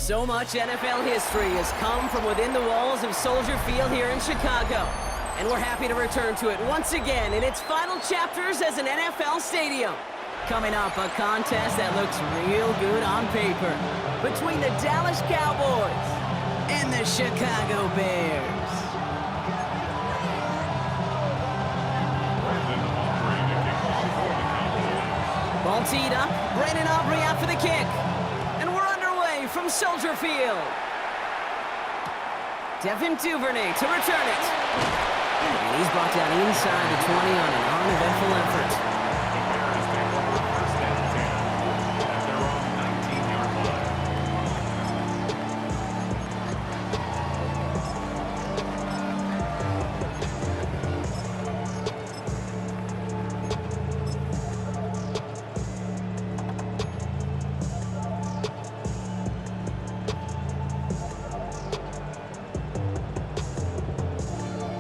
So much NFL history has come from within the walls of Soldier Field here in Chicago. And we're happy to return to it once again in its final chapters as an NFL stadium. Coming up, a contest that looks real good on paper between the Dallas Cowboys and the Chicago Bears. Ball teed up, Brandon Aubrey out for the kick. And we're underway from Soldier Field. Devin Duvernay to return it. And he's brought down inside the 20 on an uneventful effort.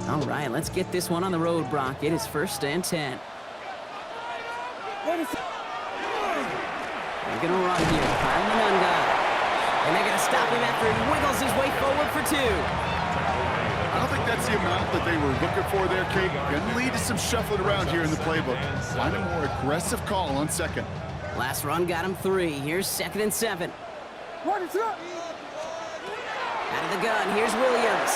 All right, let's get this one on the road, Brock. It is 1st and 10. They're going to run here. Kyle Manunga. And they're going to stop him after he wiggles his way forward for 2. I don't think that's the amount that they were looking for there, Kate. Going to lead to some shuffling around here in the playbook. Find a more aggressive call on 2nd. Last run got him 3. Here's 2nd and 7. What is up? Out of the gun, here's Williams.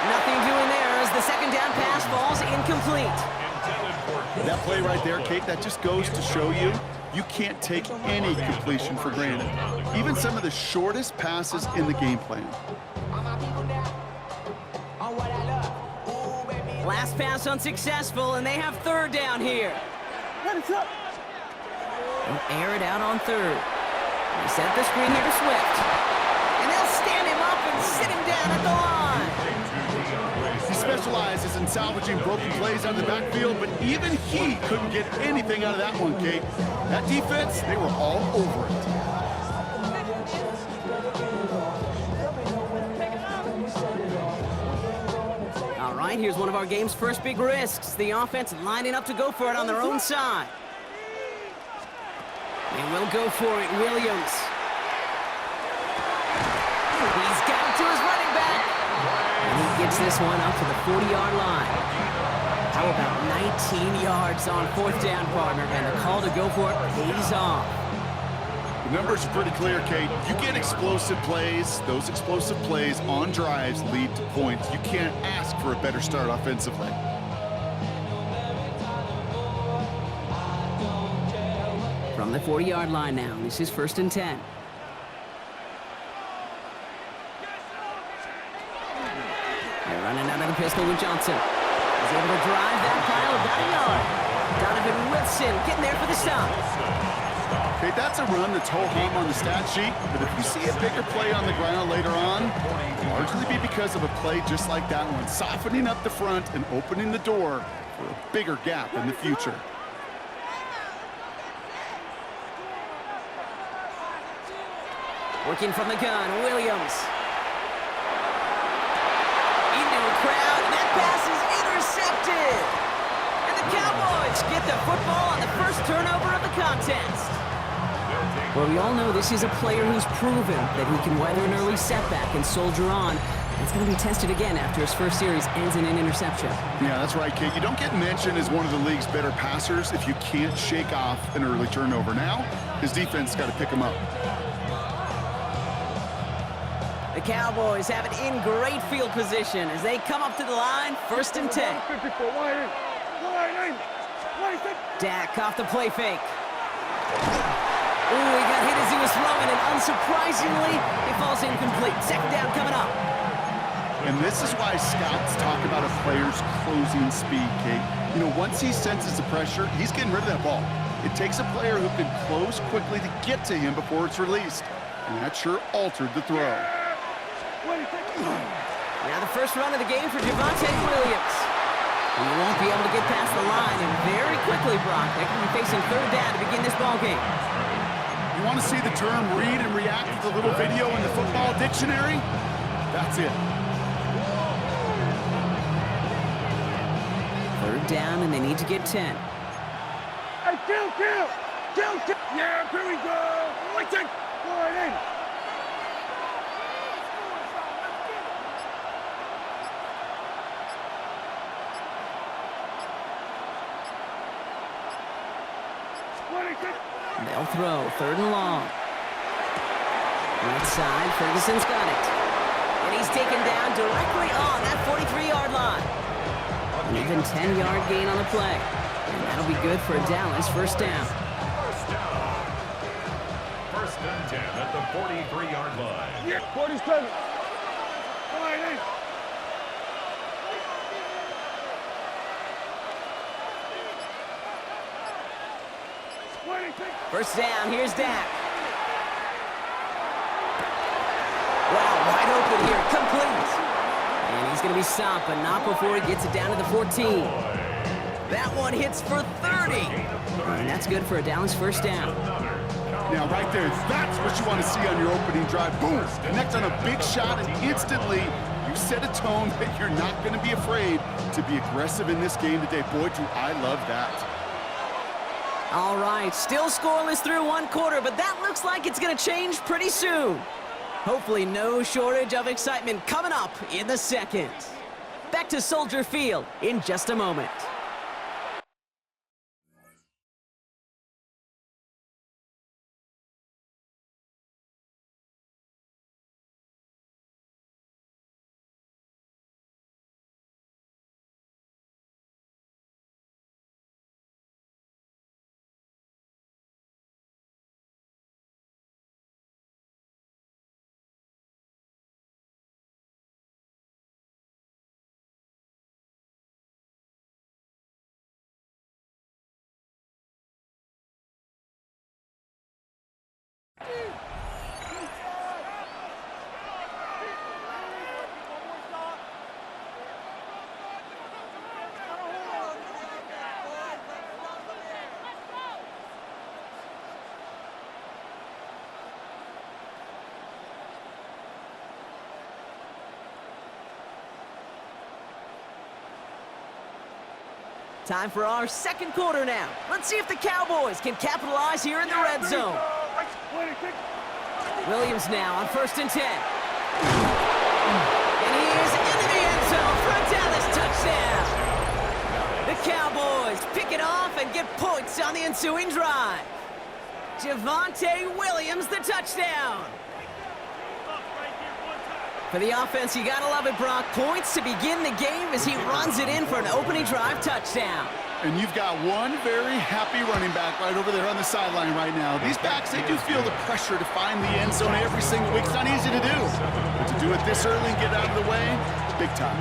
Nothing doing there as the 2nd down pass falls incomplete. That play right there, Kate, that just goes to show you can't take any completion for granted. Even some of the shortest passes in the game plan. Last pass unsuccessful, and they have 3rd down here. What is up? They'll air it out on 3rd. They set the screen here to Swift. And they'll stand him up and sit him down at the line. He specializes in salvaging broken plays out of the backfield, but even he couldn't get anything out of that one, Kate. That defense, they were all over it. All right, here's one of our game's first big risks. The offense lining up to go for it on their own side. They will go for it, Williams. He's got it to his running back. And he gets this one up to the 40-yard line. How about 19 yards on 4th down, partner? And the call to go for it pays off. The numbers are pretty clear, Kate. You get explosive plays. Those explosive plays on drives lead to points. You can't ask for a better start offensively. From the 40-yard line now, this is 1st and 10. They're running out of the pistol with Johnson. He's able to drive that pile about a yard. Donovan Wilson getting there for the stop. Okay, that's a run that's ho-hum on the stat sheet, but if you see a bigger play on the ground later on, it'll largely be because of a play just like that one, softening up the front and opening the door for a bigger gap in the future. Working from the gun, Williams. Into a crowd, and that pass is intercepted. And the Cowboys get the football on the first turnover of the contest. Well, we all know this is a player who's proven that he can weather an early setback and soldier on. It's going to be tested again after his first series ends in an interception. Yeah, that's right, Kate. You don't get mentioned as one of the league's better passers if you can't shake off an early turnover. Now, his defense got to pick him up. The Cowboys have it in great field position as they come up to the line, 1st and 10. Dak off the play fake. Ooh, he got hit as he was throwing, and unsurprisingly, it falls incomplete. 2nd down coming up. And this is why scouts talk about a player's closing speed, Kate. You know, once he senses the pressure, he's getting rid of that ball. It takes a player who can close quickly to get to him before it's released. And that sure altered the throw. Now the first run of the game for Javonte Williams. He won't be able to get past the line, and very quickly, Brock, they're going to be facing 3rd down to begin this ball game. You want to see the term read and react with the little video in the football dictionary? That's it. 3rd down, and they need to get 10. Hey, kill! Yeah, here we go! Wait, take! Go right in! They'll throw, 3rd and long. Right side, Ferguson's got it. And he's taken down directly on that 43-yard line. An even 10-yard gain on the play. And that'll be good for a Dallas first down. First and 10 at the 43-yard line. 47. First down, here's Dak. Wow, wide open here, complete. And he's going to be stopped, but not before he gets it down to the 14. That one hits for 30. And that's good for a Dallas first down. Now, right there, that's what you want to see on your opening drive. Boom! Connect on a big shot, and instantly you set a tone that you're not going to be afraid to be aggressive in this game today. Boy, do I love that. All right, still scoreless through 1 quarter, but that looks like it's going to change pretty soon. Hopefully no shortage of excitement coming up in the second. Back to Soldier Field in just a moment. Time for our second quarter now. Let's see if the Cowboys can capitalize here in the red zone. Williams now on 1st and 10. And he is into the end zone for a Dallas touchdown. The Cowboys pick it off and get points on the ensuing drive. Javonte Williams, the touchdown. For the offense, you gotta love it, Brock. Points to begin the game as he runs it in for an opening drive touchdown. And you've got one very happy running back right over there on the sideline right now. These backs, they do feel the pressure to find the end zone every single week. It's not easy to do. But to do it this early and get out of the way, big time.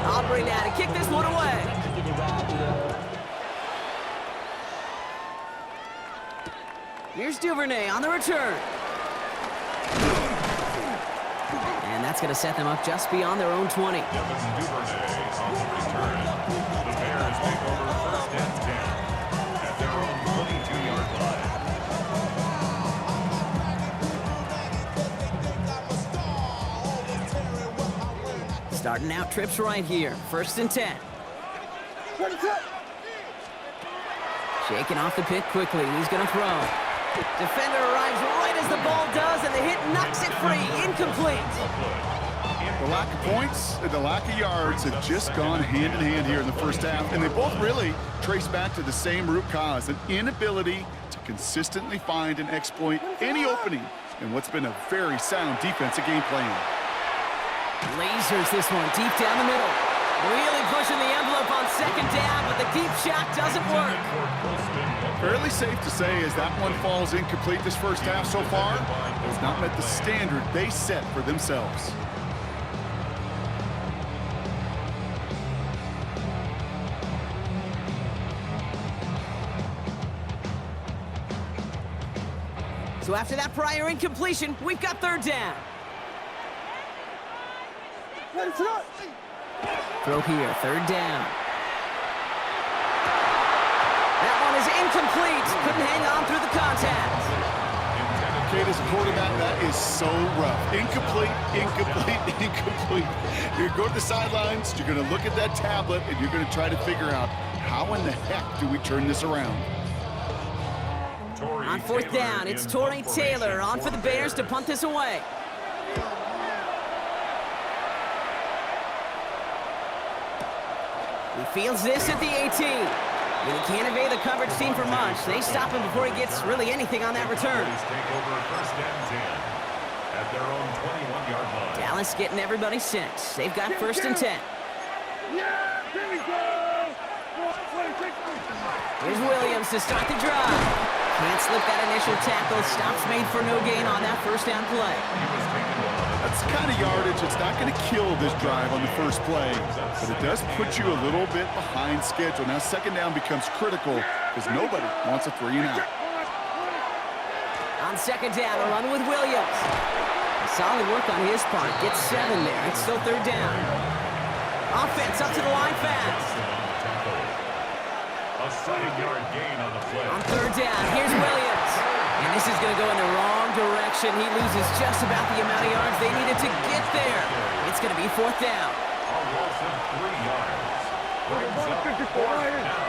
Aubrey now to kick this one away. Here's Duvernay on the return. And that's going to set them up just beyond their own 20. Duvernay on the return. The Bears take over first and 10 at their own 22-yard line. Starting out trips right here. 1st and 10. Shaking off the pit quickly. He's going to throw. Defender arrives right as the ball does, and the hit knocks it free. Incomplete. The lack of points and the lack of yards have just gone hand in hand here in the first half, and they both really trace back to the same root cause, an inability to consistently find and exploit any opening in what's been a very sound defensive game plan. Lasers this one deep down the middle. Really pushing the envelope on 2nd down, but the deep shot doesn't work. Fairly safe to say as that one falls incomplete this first half so far, has not met the standard they set for themselves. So after that prior incompletion, we've got 3rd down. Throw here, 3rd down. That one is incomplete. Couldn't hang on through the contact. Kate, as a quarterback, that is so rough. Incomplete, incomplete, incomplete. You're going to the sidelines, you're going to look at that tablet, and you're going to try to figure out how in the heck do we turn this around? On fourth down, it's Torrey Taylor on for the Bears to punt this away. He fields this at the 18. And he can't evade the coverage team for much. They stop him before he gets really anything on that return. Take over first and 10 at their own 21-yard line. Dallas getting everybody six. They've got first and 10. Yeah, here we go. Here's Williams to start the drive. Can't slip that initial tackle. Stops made for no gain on that first down play. That's the kind of yardage that's not going to kill this drive on the first play, but it does put you a little bit behind schedule. Now second down becomes critical because nobody wants a 3 and out. On second down, a run with Williams. Solid work on his part. Gets 7 there. It's still third down. Offense up to the line fast. A 7-yard gain on the play. On third down, here's Williams. And this is going to go in the wrong direction. He loses just about the amount of yards they needed to get there. It's going to be fourth down. A loss of 3 yards. Brings up fourth down.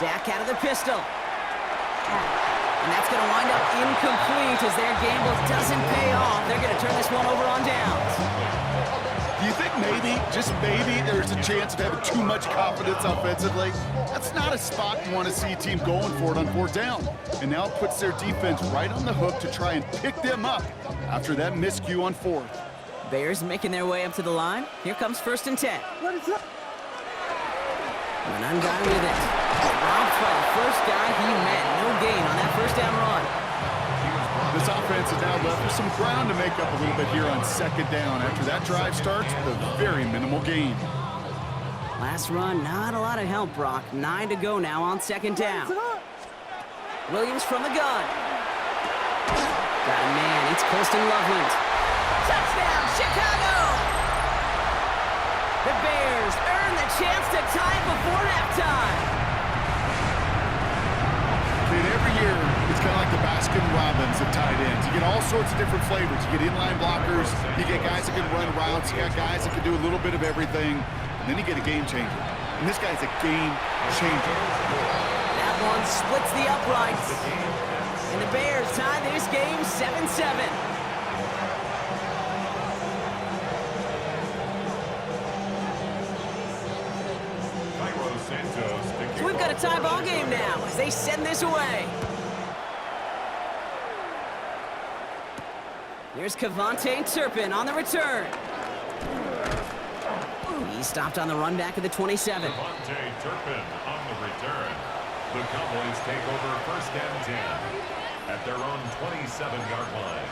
Dak out of the pistol. And that's going to wind up incomplete as their gamble doesn't pay off. They're going to turn this one over on downs. Do you think maybe, just maybe, there's a chance of having too much confidence offensively? That's not a spot you want to see a team going for it on fourth down. And now it puts their defense right on the hook to try and pick them up after that miscue on fourth. Bears making their way up to the line. Here comes first and 10. An undone with it. Robbed by the first guy he met. No gain on that first down run. This offense is now left with some ground to make up a little bit here on second down after that drive starts with a very minimal gain. Last run, not a lot of help, Brock. 9 to go now on second down. Williams from the gun. Got a man. It's Colston Loveland. Touchdown, Chicago! The Bears earn the chance to tie it before halftime. And every year, it's kind of like the Baskin-Robbins of tight ends. You get all sorts of different flavors. You get inline blockers, you get guys that can run routes, you got guys that can do a little bit of everything, and then you get a game changer. And this guy's a game changer. That one splits the uprights. And the Bears tie this game 7-7. So we've got a tie ball game now as they send this away. Here's Kevontae Turpin on the return. He stopped on the run back of the 27. Kevontae Turpin on the return. The Cowboys take over first and 10 at their own 27-yard line.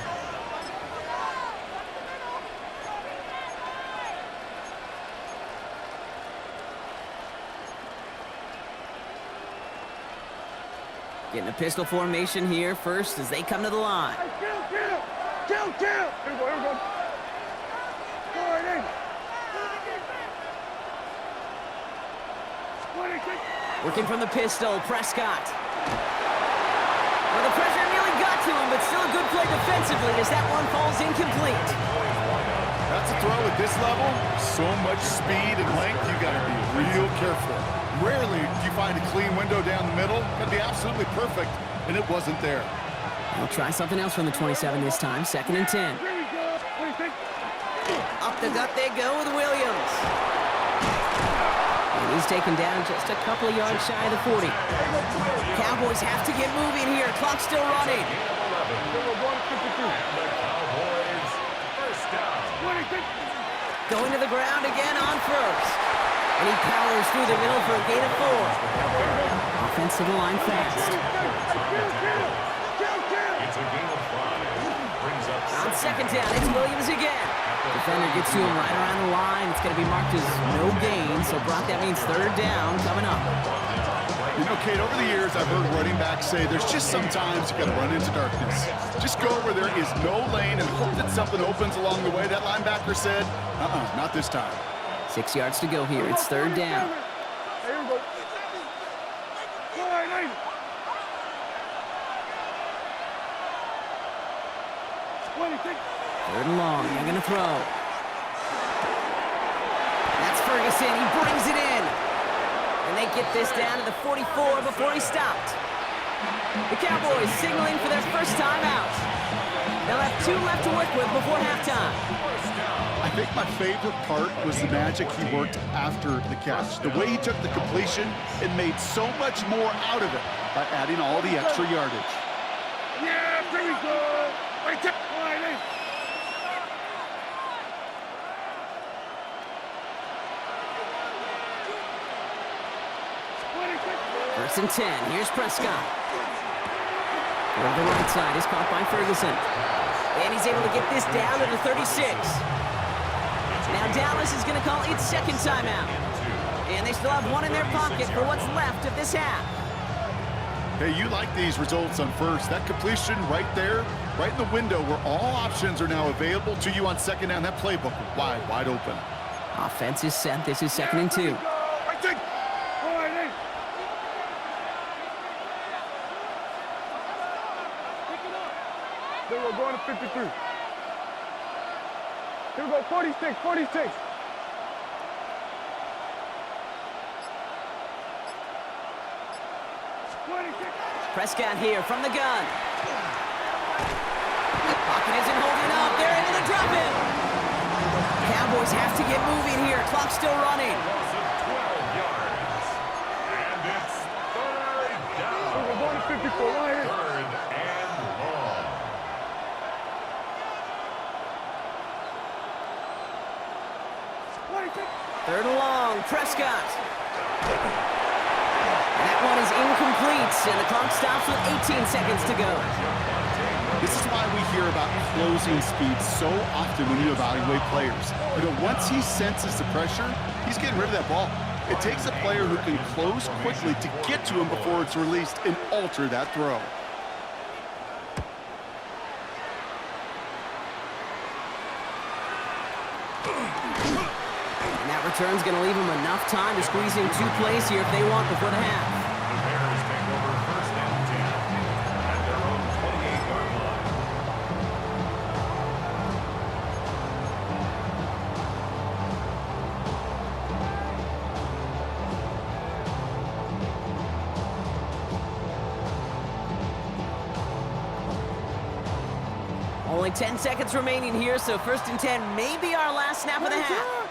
Getting a pistol formation here first as they come to the line. Kill! Here we go. Go right in. Working from the pistol, Prescott. Well, the pressure nearly got to him, but still a good play defensively as that one falls incomplete. That's a throw at this level. So much speed and length, you got to be real careful. Rarely do you find a clean window down the middle. That'd be absolutely perfect, and it wasn't there. We'll try something else from the 27 this time. Second and 10. Up the gut they go with Williams. And he's taken down just a couple of yards shy of the 40. Cowboys have to get moving here. Clock's still running. Going to the ground again on first. And he powers through the middle for a gain of 4. Offense to the line fast. It's a gain of 5. Brings up On second down, it's Williams again. Defender gets to him right around the line. It's going to be marked as no gain. So, Brock, that means third down coming up. You know, Kate, over the years, I've heard running backs say there's just sometimes you got to run into darkness. Just go where there is no lane and hope that something opens along the way. That linebacker said, not this time. 6 yards to go here. It's third down. Here we go. Go right in. 26. Third and long. They're going to throw. That's Ferguson, he brings it in. And they get this down to the 44 before he stopped. The Cowboys signaling for their first time out. They'll have 2 left to work with before halftime. I think my favorite part was the magic he worked after the catch. The way he took the completion and made so much more out of it by adding all the extra yardage. Yeah, pretty good. Wait, First and 10. Here's Prescott. Over the right side is caught by Ferguson. And he's able to get this down to the 36. Now Dallas is going to call its second timeout. And they still have 1 in their pocket for what's left of this half. Hey, you like these results on first. That completion right there, right in the window where all options are now available to you on second down. That playbook wide open. Offense is set. This is 2nd and 2. Then we're going to 53. Here we go, 46, 46. Prescott here from the gun. Pocket isn't holding up. They're able to drop him. Cowboys have to get moving here. Clock's still running. 12 yards. And it's 3rd down. We're going to 54. Right here. 3rd and long. Third and long. Prescott. That one is incomplete, and the clock stops with 18 seconds to go. This is why we hear about closing speed so often when you evaluate players. You know, once he senses the pressure, he's getting rid of that ball. It takes a player who can close quickly to get to him before it's released and alter that throw. And that return's going to leave them enough time to squeeze in 2 plays here if they want before the half. The Bears take over 1st and 10 at their own 28-yard line. Only 10 seconds remaining here, so 1st and 10 may be our last snap of the half.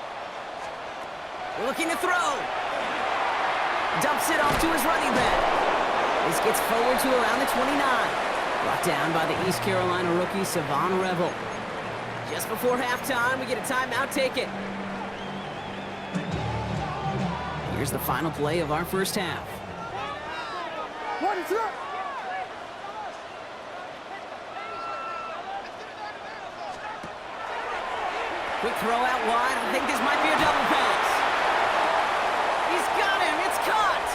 Looking to throw. Dumps it off to his running back. This gets forward to around the 29. Brought down by the East Carolina rookie, Savon Revel. Just before halftime, we get a timeout taken. Here's the final play of our first half. What is up? Quick throw out wide. I think this might be a double pass. He's got him. It's caught.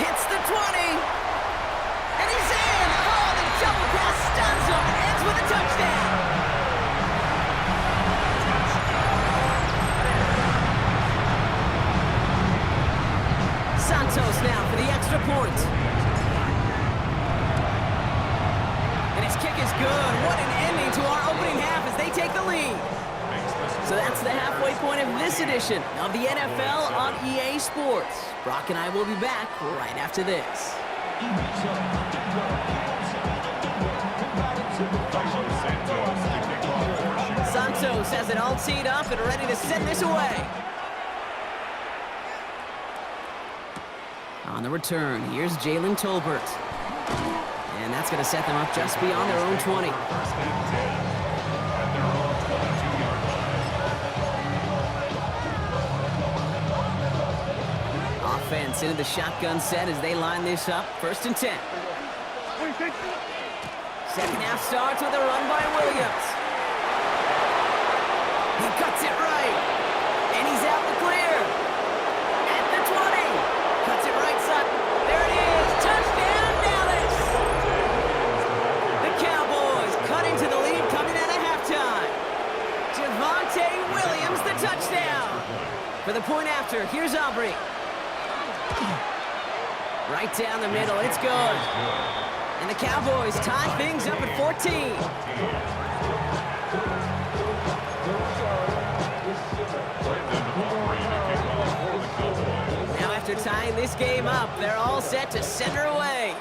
Hits the 20. And he's in. Oh, the double pass stuns him and ends with a touchdown. Santos now for the extra point. And his kick is good. What an ending to our opening half as they take the lead. So that's the halfway point of this edition of the NFL on EA Sports. Brock and I will be back right after this. Santos has it all teed up and ready to send this away. On the return, here's Jalen Tolbert. And that's going to set them up just beyond their own 20. Offense into the shotgun set as they line this up. 1st and 10. Second half starts with a run by Williams. He cuts it right. And he's out the clear. At the 20. Cuts it right side. There it is. Touchdown, Dallas. The Cowboys cutting to the lead coming out of halftime. Javonte Williams, the touchdown. For the point after, here's Aubrey. Right down the middle, it's good. And the Cowboys tie things up at 14. Brandon Aubrey after tying this game up, they're all set to send her away.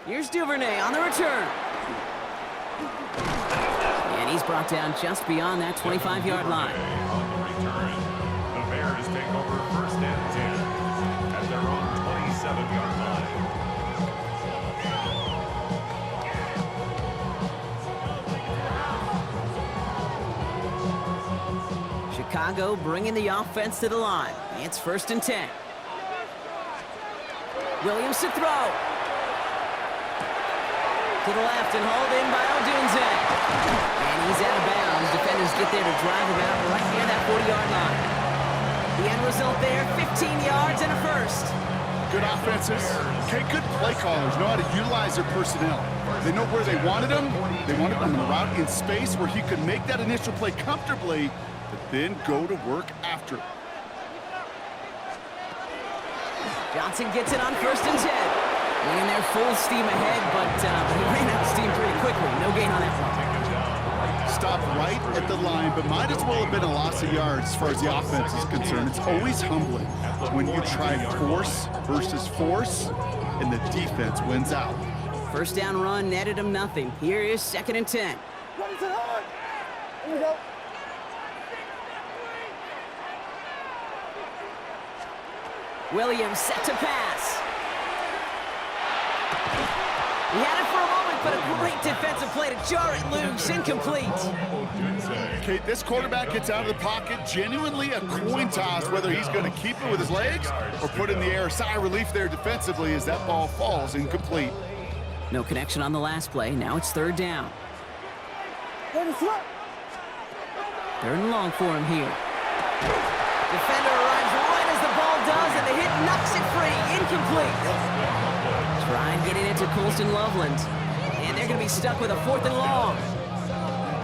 Here's Duvernay on the return. And he's brought down just beyond that 25-yard line. On the return, the Bears take over first and 10 at their own 27-yard line. Chicago bringing the offense to the line. It's first and 10. Williams to throw. To the left and hauled in by Odunze. And he's out of bounds. Defenders get there to drive him out right near that 40-yard line. The end result there, 15 yards and a first. Good offenses. Okay, good play callers know how to utilize their personnel. They know where they wanted him. They wanted him in a route in space where he could make that initial play comfortably, but then go to work after. Johnson gets it on first and 10. Winning there full steam ahead, but he ran out of steam pretty quickly. No gain on that one. Stopped right at the line, but might as well have been a loss of yards as far as the offense is concerned. It's always humbling when you try force versus force, and the defense wins out. First down run netted him nothing. Here is second and 10. Here we go. Williams set to pass. He had it for a moment, but a great defensive play to jar it loose. Incomplete. Okay, this quarterback gets out of the pocket, genuinely a coin toss whether he's going to keep it with his legs or put in the air. Sigh of relief there defensively as that ball falls incomplete. No connection on the last play. Now it's third down. Third and long for him here. Defender arrives right as the ball does, and the hit knocks it free. Incomplete. Trying getting it to Colston Loveland. And they're going to be stuck with a fourth and long.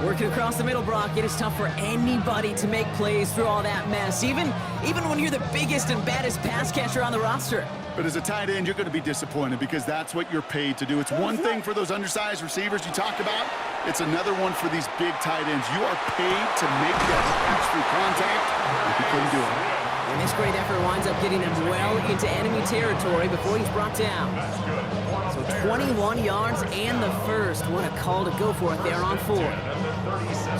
Working across the middle, Brock, it is tough for anybody to make plays through all that mess, even when you're the biggest and baddest pass catcher on the roster. But as a tight end, you're going to be disappointed because that's what you're paid to do. It's one thing for those undersized receivers you talk about. It's another one for these big tight ends. You are paid to make that extra contact, but you couldn't do it. And this great effort winds up getting him well into enemy territory before he's brought down. So 21 yards and the first. What a call to go for it there on 4.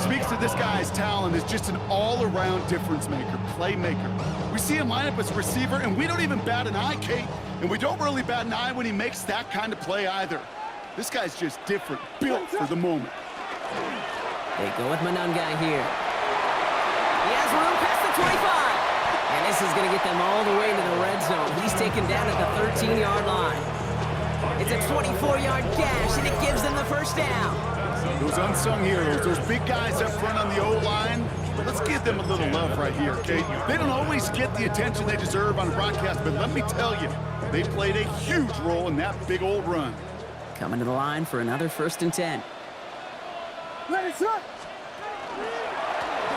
Speaks to this guy's talent as just an all-around difference maker, playmaker. We see him line up as a receiver, and we don't even bat an eye, Kate, and we don't really bat an eye when he makes that kind of play either. This guy's just different, built for the moment. They go with Manungai here. He has room past the 25. And this is going to get them all the way to the red zone. He's taken down at the 13-yard line. It's a 24-yard gash, and it gives them the first down. Those unsung heroes, those big guys up front on the O-line, let's give them a little love right here, okay? They don't always get the attention they deserve on broadcast, but let me tell you, they played a huge role in that big old run. Coming to the line for another first and 10. Ready, set.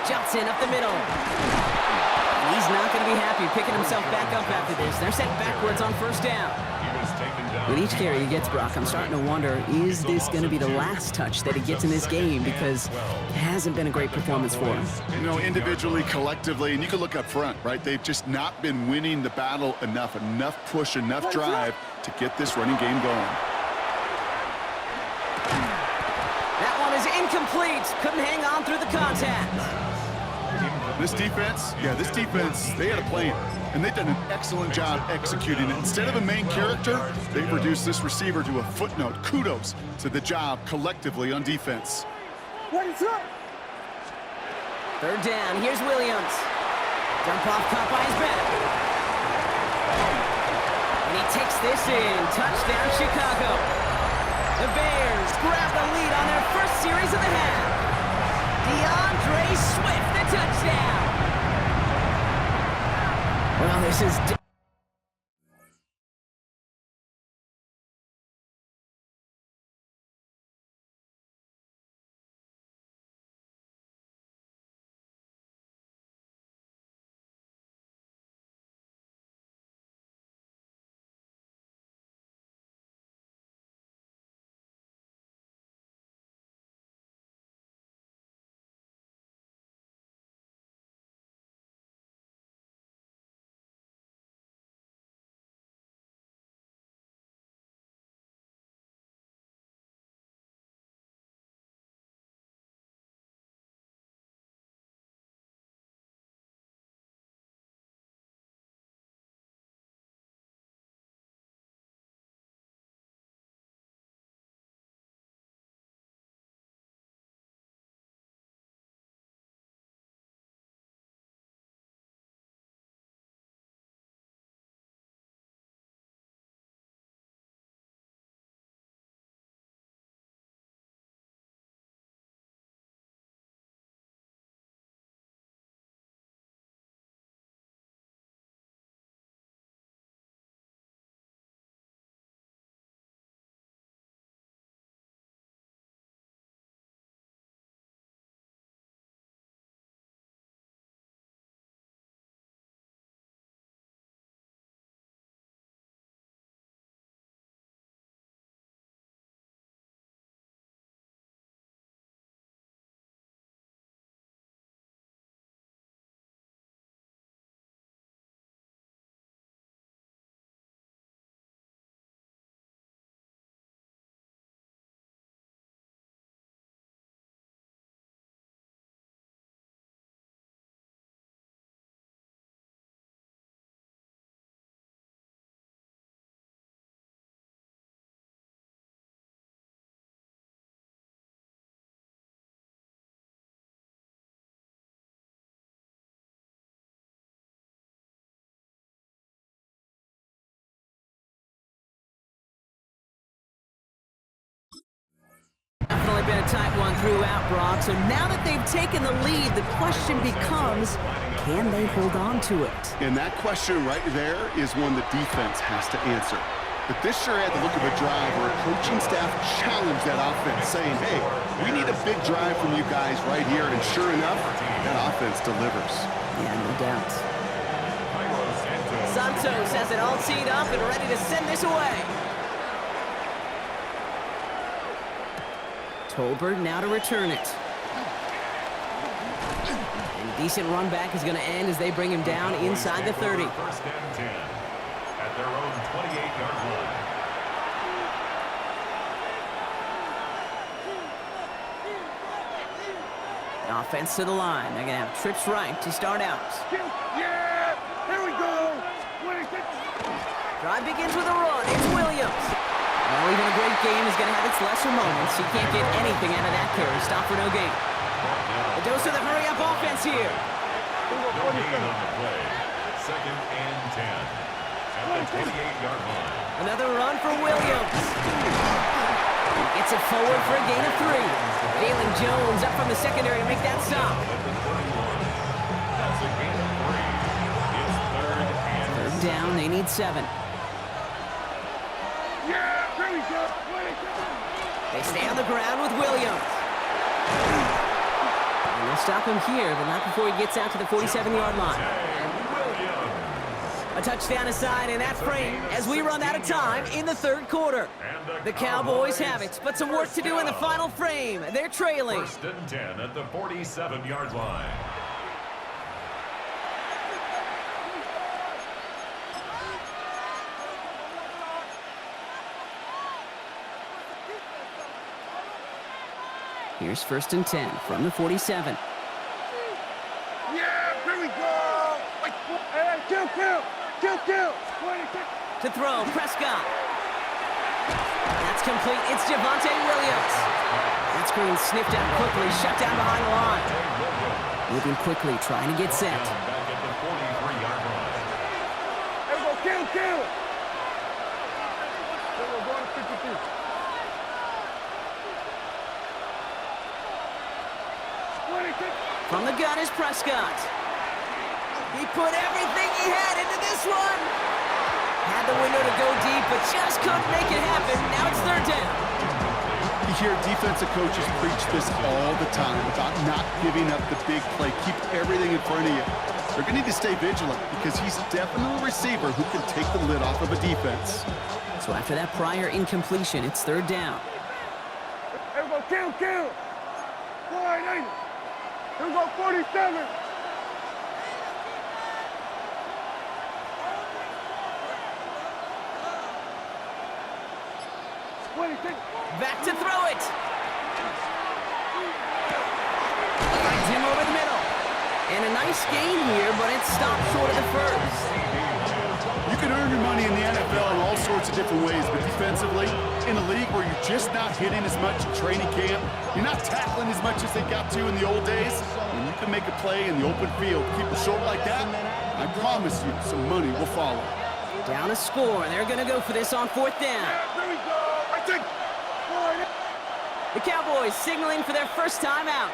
Johnson up the middle. And he's not going to be happy picking himself back up after this. They're sent backwards on first down. With each carry he gets, Brock, I'm starting to wonder, is this going to be the last touch that he gets in this game? Because it hasn't been a great performance for him. You know, individually, collectively, and you can look up front, right? They've just not been winning the battle enough push, enough drive to get this running game going. That one is incomplete. Couldn't hang on through the contact. This defense, they had a plan, and they've done an excellent job executing it. Instead of a main character, they've reduced this receiver to a footnote. Kudos to the job collectively on defense. Ready, set. Third down, here's Williams. Dump off caught by his back. And he takes this in. Touchdown, Chicago. The Bears grab the lead on their first series of the half. DeAndre Swift, the touchdown. Well, this is... throughout, Brock. So now that they've taken the lead, the question becomes, can they hold on to it? And that question right there is one the defense has to answer. But this sure had the look of a drive where a coaching staff challenged that offense, saying, hey, we need a big drive from you guys right here. And sure enough, that offense delivers. Yeah, no doubt. Santos has it all teed up and ready to send this away. Tolbert now to return it. And decent run back is going to end as they bring him down inside the 30. First and 10 at their own 28-yard line. Offense to the line. They're going to have trips right to start out. Yeah! Here we go! Drive begins with a run. It's Williams. Well, even a great game is going to have its lesser moments. He can't get anything out of that carry. Stop for no gain. A dose of the hurry-up offense here. No gain on the play. Second and 10 at the 28-yard line. Another run for Williams. He gets it forward for a gain of 3. Jalen Jones up from the secondary to make that stop. That's a gain of 3. It's third down, they need 7. Yeah! Here we go! They stay on the ground with Williams. And they'll stop him here, but not before he gets out to the 47-yard line. A touchdown aside, and that's frame as we run out of time in the third quarter. The Cowboys have it, but some work to do in the final frame. They're trailing. First and 10 at the 47-yard line. Here's first and 10 from the 47. Yeah! Here we go! Hey, kill! To throw, Prescott. That's complete. It's Javonte Williams. That screen sniffed out quickly, shut down behind the line. Moving quickly, trying to get set. Back at the 43-yard line. Here we go, kill! Here we go, going to 52. From the gun is Prescott. He put everything he had into this one. Had the window to go deep, but just couldn't make it happen. Now it's third down. You hear defensive coaches preach this all the time about not giving up the big play. Keep everything in front of you. They're going to need to stay vigilant because he's definitely a receiver who can take the lid off of a defense. So after that prior incompletion, it's third down. Here we go, kill! 480. Here we go, 47. Back to throw it. Finds him over the middle. And a nice gain here, but it stopped short of the first. You can earn your money in the NFL in all sorts of different ways, but defensively, in a league where you're just not hitting as much in training camp, you're not tackling as much as they got to in the old days, and you can make a play in the open field. Keep it short like that, I promise you, some money will follow. Down a score. They're going to go for this on fourth down. Here we go! I think. The Cowboys signaling for their first time out.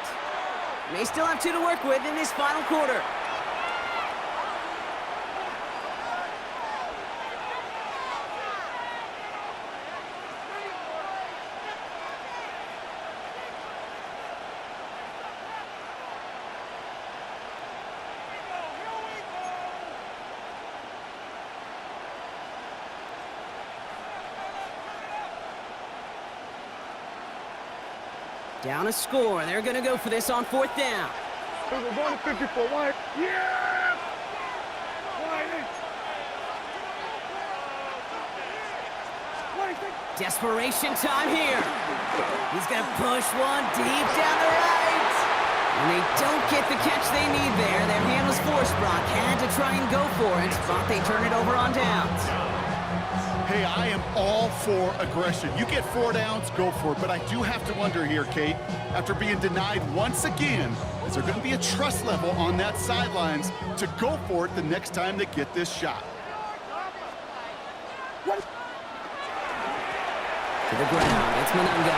They still have 2 to work with in this final quarter. Down a score. They're going to go for this on fourth down. We're going to 54. Wide. Yeah! Desperation time here. He's going to push one deep down the right. And they don't get the catch they need there. Their hand was forced. Brock had to try and go for it, but they turn it over on downs. Hey, I am all for aggression. You get 4 downs, go for it. But I do have to wonder here, Kate, after being denied once again, is there going to be a trust level on that sidelines to go for it the next time they get this shot? To the ground, it's Manunga.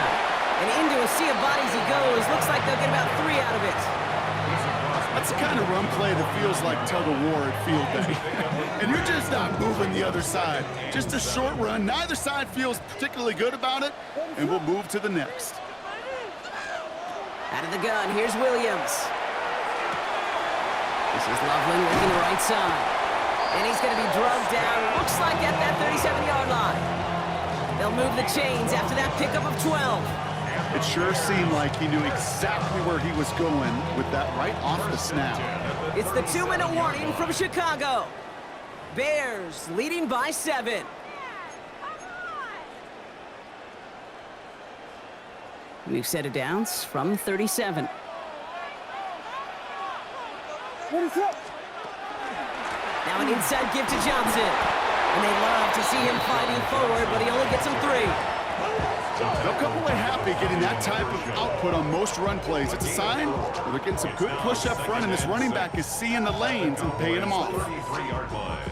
And into a sea of bodies he goes. Looks like they'll get about 3 out of it. That's the kind of run play that feels like tug-of-war at field day. And you're just not moving the other side. Just a short run. Neither side feels particularly good about it, and we'll move to the next. Out of the gun, here's Williams. This is Loveland working the right side. And he's going to be drugged down, looks like at that 37-yard line. They'll move the chains after that pickup of 12. It sure seemed like he knew exactly where he was going with that right off the snap. It's the 2-minute warning from Chicago. Bears leading by 7. We've set it down from 37. What is up? Now an inside give to Johnson. And they love to see him fighting forward, but he only gets him 3. They'll come away happy getting that type of output on most run plays. It's a sign that they're getting some good push up front, and this running back is seeing the lanes and paying them off.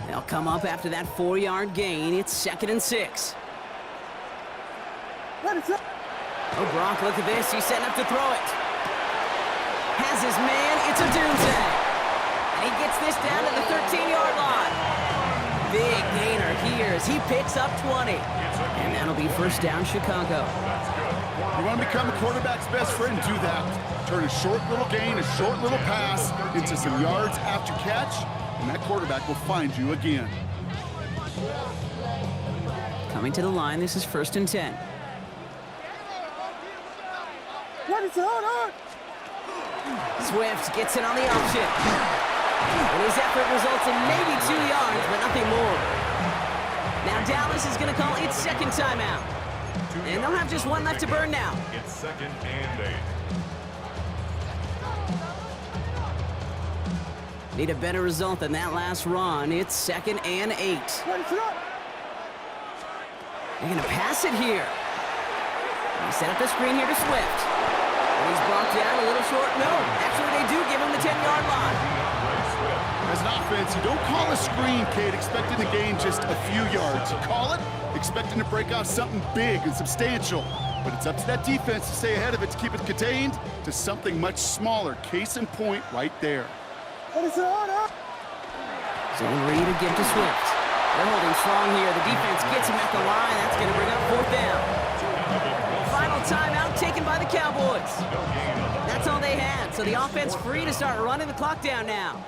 They'll come up after that 4-yard gain. It's 2nd and 6. Oh, Brock, look at this. He's setting up to throw it. Has his man. It's a doomsday. And he gets this down to the 13-yard line. Big gainer here as he picks up 20. And that'll be first down, Chicago. You want to become a quarterback's best friend, do that. Turn a short little gain, a short little pass into some yards after catch, and that quarterback will find you again. Coming to the line, this is 1st and 10. What is on? Swift gets it on the option. And his effort results in maybe 2 yards, but nothing more. Now Dallas is going to call its 2nd timeout. And they'll have just 1 left to burn now. It's 2nd and 8. Need a better result than that last run. It's 2nd and 8. They're going to pass it here. They set up the screen here to Swift. And he's brought down a little short. No, actually they do give him the 10-yard line. As an offense, you don't call a screen, Kate, expecting to gain just a few yards. You call it expecting to break out something big and substantial. But it's up to that defense to stay ahead of it, to keep it contained to something much smaller. Case in point right there. Zone read to give to Swift. They're holding strong here. The defense gets him at the line. That's going to bring up 4th down. Final timeout taken by the Cowboys. That's all they had. So the offense free to start running the clock down now.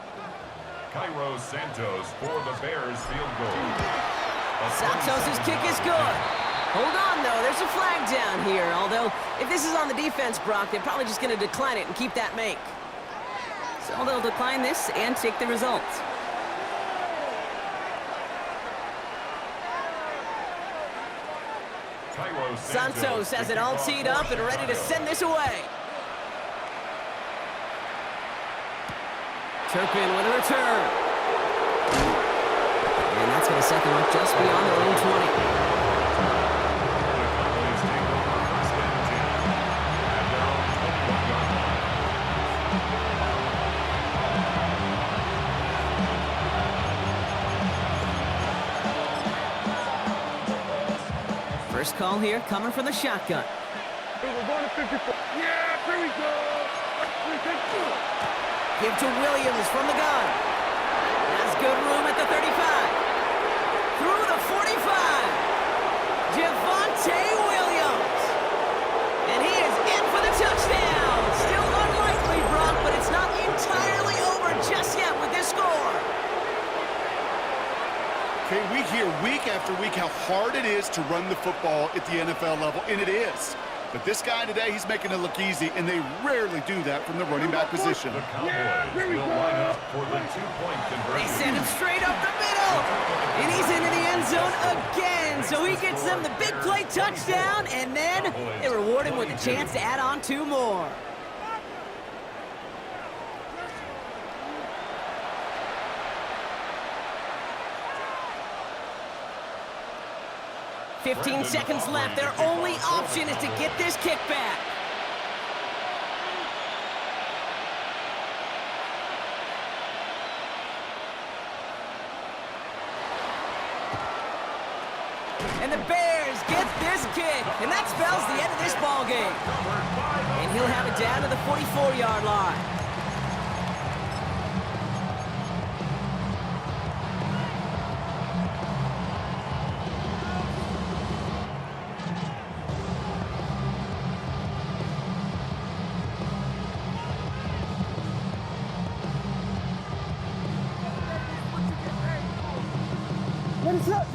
Cairo Santos for the Bears field goal. Santos' kick is good. Hold on, though. There's a flag down here. Although, if this is on the defense, Brock, they're probably just going to decline it and keep that make. So they'll decline this and take the result. Santos has it all teed up and ready to send this away. Turpin with a return. And that's going to set them up just beyond their own 20. First call here coming from the shotgun. We're going to 54. Yeah, here we go. Give to Williams from the gun. Has good room at the 35. Through the 45. Javonte Williams. And he is in for the touchdown. Still unlikely, Brock, but it's not entirely over just yet with this score. Okay, we hear week after week how hard it is to run the football at the NFL level, and it is. But this guy today, he's making it look easy, and they rarely do that from the running back position. The Cowboys will line up for the 2-point conversion. They send him straight up the middle. And he's into the end zone again. So he gets them the big play touchdown, and then they reward him with a chance to add on 2 more. "15 seconds left. Their only option is to get this kick back. And the Bears get this kick, and that spells the end of this ball game. And he'll have it down to the 44-yard line.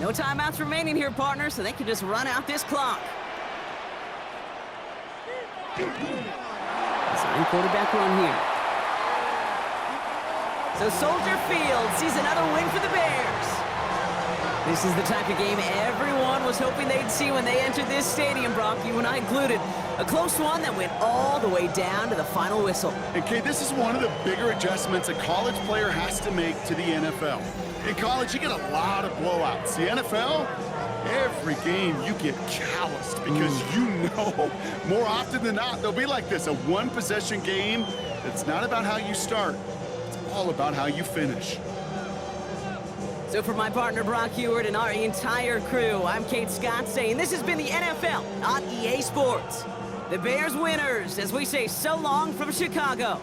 No timeouts remaining here, partner, so they can just run out this clock. Design quarterback run here. So Soldier Field sees another win for the Bears. This is the type of game everyone was hoping they'd see when they entered this stadium, Brock, you and I included. A close one that went all the way down to the final whistle. And Kay, this is one of the bigger adjustments a college player has to make to the NFL. In college, you get a lot of blowouts. The NFL, every game you get calloused because you know more often than not they'll be like this, a one-possession game. It's not about how you start. It's all about how you finish. So for my partner Brock Heward and our entire crew, I'm Kate Scott saying this has been the NFL on EA Sports. The Bears winners as we say so long from Chicago.